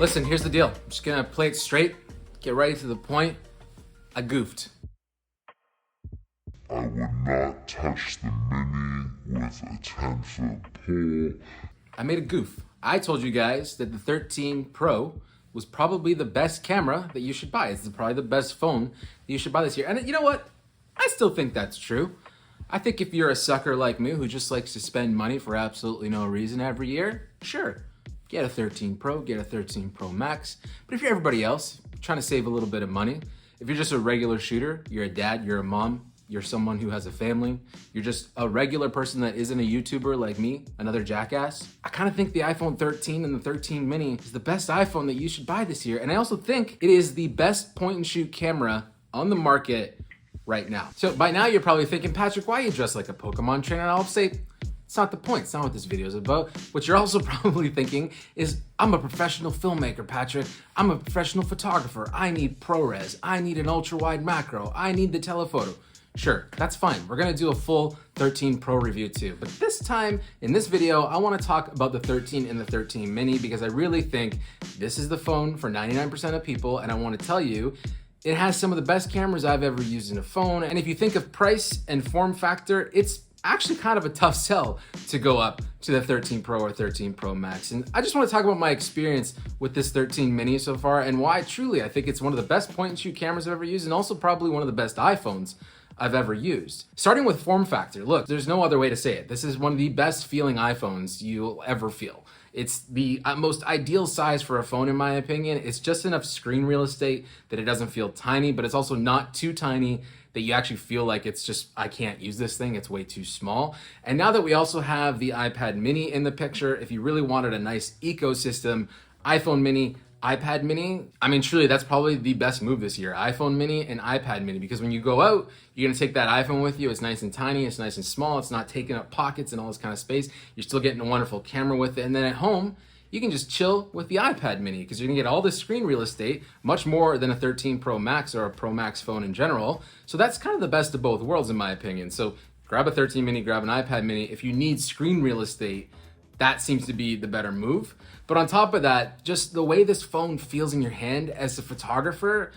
Listen, here's the deal. I'm just gonna play it straight, get right to the point. I goofed. I would not touch the Mini with a 10-foot pole. I made a goof. I told you guys that the 13 Pro was probably the best camera that you should buy. It's probably the best phone that you should buy this year. And you know what? I still think that's true. I think if you're a sucker like me who just likes to spend money for absolutely no reason every year, sure, get a 13 Pro, get a 13 Pro Max. But if you're everybody else, trying to save a little bit of money, if you're just a regular shooter, you're a dad, you're a mom, you're someone who has a family, you're just a regular person that isn't a YouTuber like me, another jackass, I kind of think the iPhone 13 and the 13 mini is the best iPhone that you should buy this year. And I also think it is the best point and shoot camera on the market right now. So by now you're probably thinking, Patrick, why are you dressed like a Pokemon trainer? And I'll say, it's not the point. It's not what this video is about. What you're also probably thinking is, I'm a professional filmmaker, Patrick. I'm a professional photographer. I need ProRes. I need an ultra wide macro. I need the telephoto. Sure, that's fine. We're gonna do a full 13 Pro review too. But this time, in this video, I wanna talk about the 13 and the 13 mini because I really think this is the phone for 99% of people, and I wanna tell you, it has some of the best cameras I've ever used in a phone. And if you think of price and form factor, it's actually kind of a tough sell to go up to the 13 Pro or 13 Pro Max. And I just want to talk about my experience with this 13 mini so far and why truly I think it's one of the best point and shoot cameras I've ever used and also probably one of the best iPhones I've ever used. Starting with form factor, look, there's no other way to say it. This is one of the best feeling iPhones you'll ever feel. It's the most ideal size for a phone in my opinion. It's just enough screen real estate that it doesn't feel tiny, but it's also not too tiny that you actually feel like it's just, I can't use this thing, it's way too small. And now that we also have the iPad mini in the picture, if you really wanted a nice ecosystem, iPhone mini, iPad mini, I mean, truly, that's probably the best move this year, iPhone mini and iPad mini, because when you go out, you're gonna take that iPhone with you, it's nice and tiny, it's nice and small, it's not taking up pockets and all this kind of space, you're still getting a wonderful camera with it, and then at home, you can just chill with the iPad mini, because you're gonna get all this screen real estate, much more than a 13 Pro Max or a Pro Max phone in general, so that's kind of the best of both worlds in my opinion. So grab a 13 mini, grab an iPad mini, if you need screen real estate, that seems to be the better move. But on top of that, just the way this phone feels in your hand as a photographer,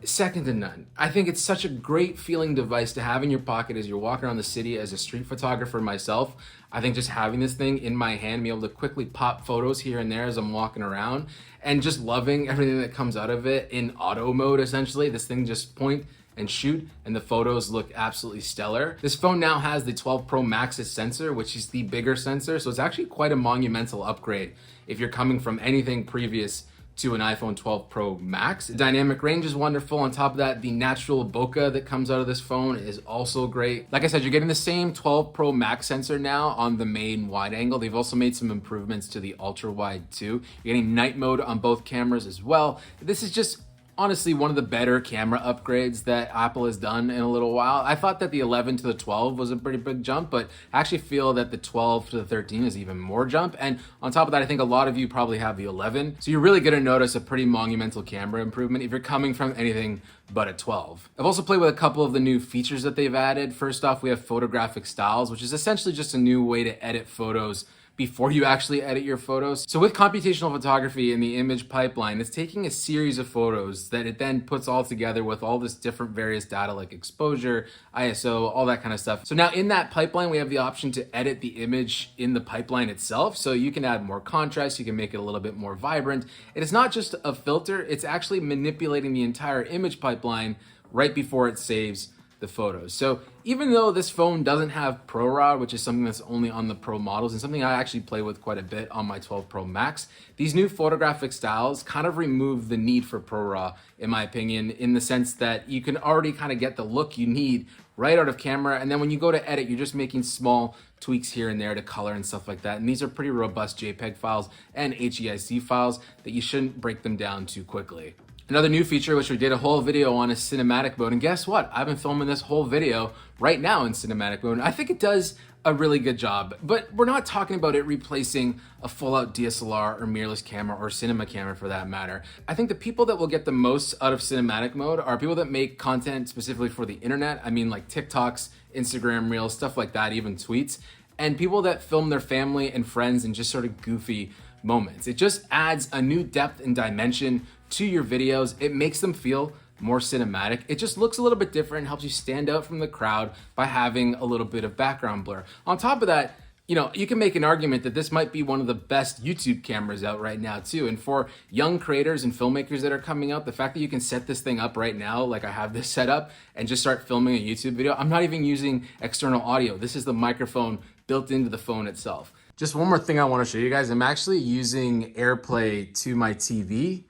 second to none. I think it's such a great feeling device to have in your pocket as you're walking around the city as a street photographer myself. I think just having this thing in my hand, be able to quickly pop photos here and there as I'm walking around and just loving everything that comes out of it in auto mode essentially. This thing just point and shoot and the photos look absolutely stellar. This phone now has the 12 Pro Max's sensor, which is the bigger sensor. So it's actually quite a monumental upgrade if you're coming from anything previous to an iPhone 12 Pro Max. The dynamic range is wonderful. On top of that, the natural bokeh that comes out of this phone is also great. Like I said, you're getting the same 12 Pro Max sensor now on the main wide angle. They've also made some improvements to the ultra wide too. You're getting night mode on both cameras as well. This is just honestly one of the better camera upgrades that Apple has done in a little while. I thought that the 11 to the 12 was a pretty big jump, but I actually feel that the 12 to the 13 is even more jump. And on top of that, I think a lot of you probably have the 11. So you're really gonna notice a pretty monumental camera improvement if you're coming from anything but a 12. I've also played with a couple of the new features that they've added. First off, we have Photographic Styles, which is essentially just a new way to edit photos before you actually edit your photos. So with computational photography in the image pipeline, it's taking a series of photos that it then puts all together with all this different various data like exposure, ISO, all that kind of stuff. So now in that pipeline, we have the option to edit the image in the pipeline itself. So you can add more contrast, you can make it a little bit more vibrant. And it's not just a filter, it's actually manipulating the entire image pipeline right before it saves the photos. So even though this phone doesn't have ProRAW, which is something that's only on the Pro models and something I actually play with quite a bit on my 12 Pro Max, these new photographic styles kind of remove the need for ProRAW, in my opinion, in the sense that you can already kind of get the look you need right out of camera. And then when you go to edit, you're just making small tweaks here and there to color and stuff like that. And these are pretty robust JPEG files and HEIC files that you shouldn't break them down too quickly. Another new feature, which we did a whole video on, is cinematic mode. And guess what? I've been filming this whole video right now in cinematic mode. I think it does a really good job, but we're not talking about it replacing a full-out DSLR or mirrorless camera or cinema camera for that matter. I think the people that will get the most out of cinematic mode are people that make content specifically for the internet. I mean, like TikToks, Instagram Reels, stuff like that, even tweets, and people that film their family and friends in just sort of goofy moments. It just adds a new depth and dimension to your videos. It makes them feel more cinematic. It just looks a little bit different, helps you stand out from the crowd by having a little bit of background blur. On top of that, you know, you can make an argument that this might be one of the best YouTube cameras out right now too. And for young creators and filmmakers that are coming out, the fact that you can set this thing up right now, like I have this set up, and just start filming a YouTube video. I'm not even using external audio. This is the microphone built into the phone itself. Just one more thing I want to show you guys. I'm actually using AirPlay to my TV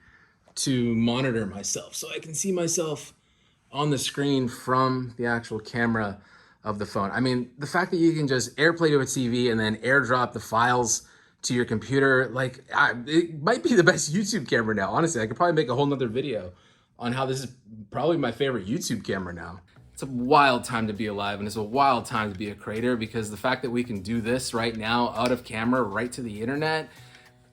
to monitor myself, so I can see myself on the screen from the actual camera of the phone. I mean, the fact that you can just AirPlay to a TV and then airdrop the files to your computer, like, it might be the best YouTube camera now. Honestly, I could probably make a whole nother video on how this is probably my favorite YouTube camera now. It's a wild time to be alive, and it's a wild time to be a creator, because the fact that we can do this right now out of camera right to the internet,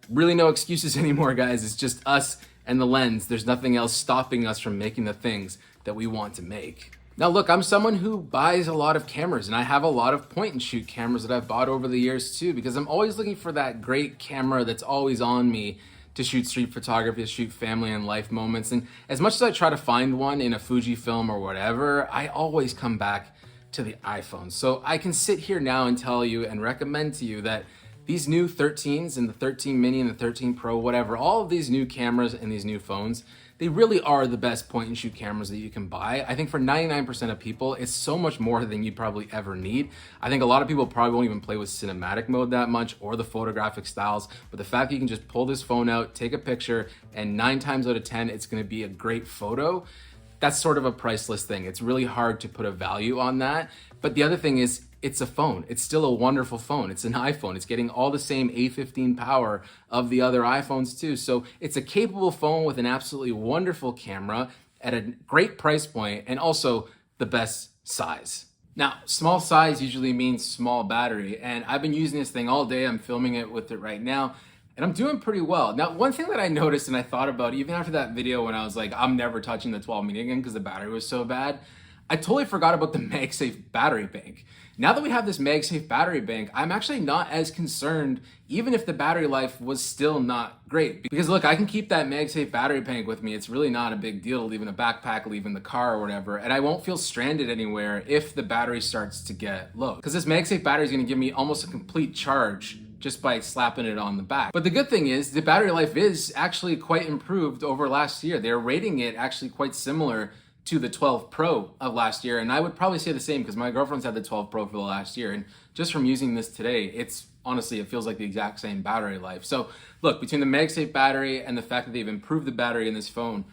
really no excuses anymore, guys. It's just us and the lens. There's nothing else stopping us from making the things that we want to make. Now look, I'm someone who buys a lot of cameras, and I have a lot of point and shoot cameras that I've bought over the years too, because I'm always looking for that great camera that's always on me to shoot street photography, to shoot family and life moments. And as much as I try to find one in a Fuji film or whatever, I always come back to the iPhone. So I can sit here now and tell you and recommend to you that these new 13s and the 13 mini and the 13 Pro, whatever, all of these new cameras and these new phones, they really are the best point and shoot cameras that you can buy. I think for 99% of people, it's so much more than you'd probably ever need. I think a lot of people probably won't even play with cinematic mode that much or the photographic styles, but the fact that you can just pull this phone out, take a picture, and 9 times out of 10, it's gonna be a great photo, that's sort of a priceless thing. It's really hard to put a value on that. But the other thing is, it's a phone. It's still a wonderful phone. It's an iPhone. It's getting all the same A15 power of the other iPhones too. So it's a capable phone with an absolutely wonderful camera at a great price point, and also the best size. Now, small size usually means small battery, and I've been using this thing all day. I'm filming it with it right now, and I'm doing pretty well. Now, one thing that I noticed and I thought about even after that video when I was like, I'm never touching the 12 mini again because the battery was so bad, I totally forgot about the MagSafe battery bank. Now that we have this MagSafe battery bank, I'm actually not as concerned, even if the battery life was still not great. Because look, I can keep that MagSafe battery bank with me. It's really not a big deal to leave in a backpack, leave in the car or whatever, and I won't feel stranded anywhere if the battery starts to get low. Because this MagSafe battery is gonna give me almost a complete charge just by slapping it on the back. But the good thing is the battery life is actually quite improved over last year. They're rating it actually quite similar to the 12 Pro of last year, and I would probably say the same because my girlfriend's had the 12 Pro for the last year, and just from using this today, it's honestly, it feels like the exact same battery life. So look, between the MagSafe battery and the fact that they've improved the battery in this phone,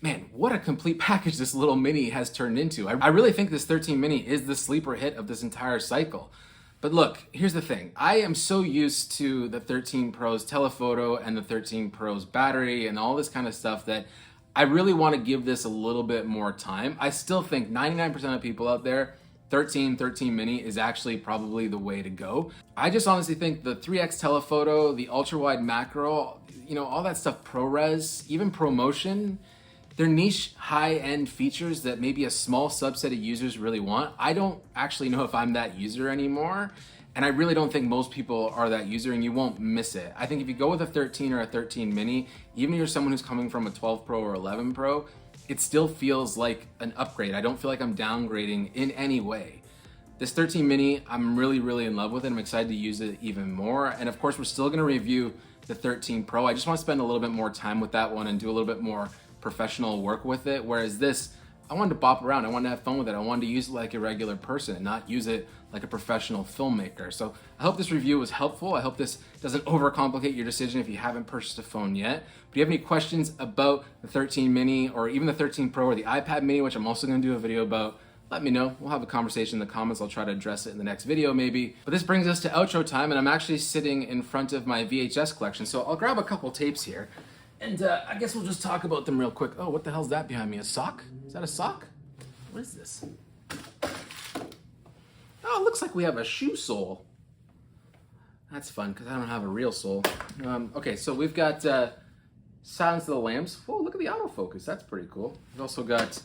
man, what a complete package this little mini has turned into. I really think this 13 mini is the sleeper hit of this entire cycle. But look, here's the thing. I am so used to the 13 Pro's telephoto and the 13 Pro's battery and all this kind of stuff that I really want to give this a little bit more time. I still think 99% of people out there, 13 mini is actually probably the way to go. I just honestly think the 3x telephoto, the ultra wide macro, you know, all that stuff, ProRes, even ProMotion, they're niche high-end features that maybe a small subset of users really want. I don't actually know if I'm that user anymore, and I really don't think most people are that user, and you won't miss it. I think if you go with a 13 or a 13 mini, even if you're someone who's coming from a 12 Pro or 11 Pro, it still feels like an upgrade. I don't feel like I'm downgrading in any way. This 13 mini, I'm really in love with it. I'm excited to use it even more. And of course, we're still gonna review the 13 Pro. I just wanna spend a little bit more time with that one and do a little bit more professional work with it. Whereas this, I wanted to bop around. I wanted to have fun with it. I wanted to use it like a regular person and not use it like a professional filmmaker. So I hope this review was helpful. I hope this doesn't overcomplicate your decision if you haven't purchased a phone yet. If you have any questions about the 13 mini or even the 13 Pro or the iPad mini, which I'm also gonna do a video about, let me know. We'll have a conversation in the comments. I'll try to address it in the next video maybe. But this brings us to outro time, and I'm actually sitting in front of my VHS collection. So I'll grab a couple tapes here. And I guess we'll just talk about them real quick. Oh, what the hell's that behind me? A sock? Is that a sock? What is this? Oh, it looks like we have a shoe sole. That's fun, because I don't have a real sole. Okay, so we've got Silence of the Lambs. Whoa, look at the autofocus. That's pretty cool. We've also got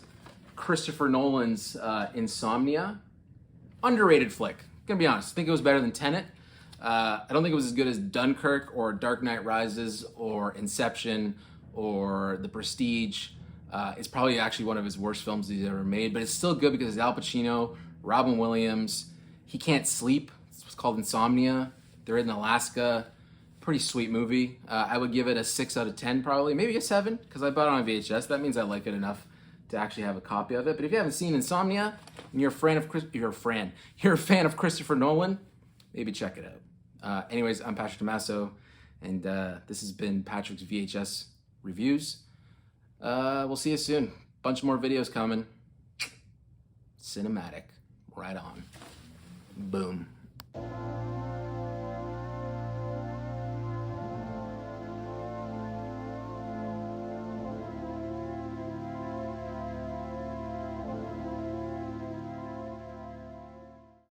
Christopher Nolan's Insomnia. Underrated flick. Gonna be honest, I think it was better than Tenet. I don't think it was as good as Dunkirk or Dark Knight Rises or Inception or The Prestige. It's probably actually one of his worst films he's ever made, but it's still good because it's Al Pacino, Robin Williams. He can't sleep. It's what's called Insomnia. They're in Alaska. Pretty sweet movie. I would give it a 6 out of 10 probably, maybe a 7 because I bought it on VHS. That means I like it enough to actually have a copy of it. But if you haven't seen Insomnia and you're a fan of Christopher Nolan, maybe check it out. Anyways, I'm Patrick Tomasso, and this has been Patrick's VHS reviews. We'll see you soon. Bunch more videos coming. Cinematic. Right on. Boom.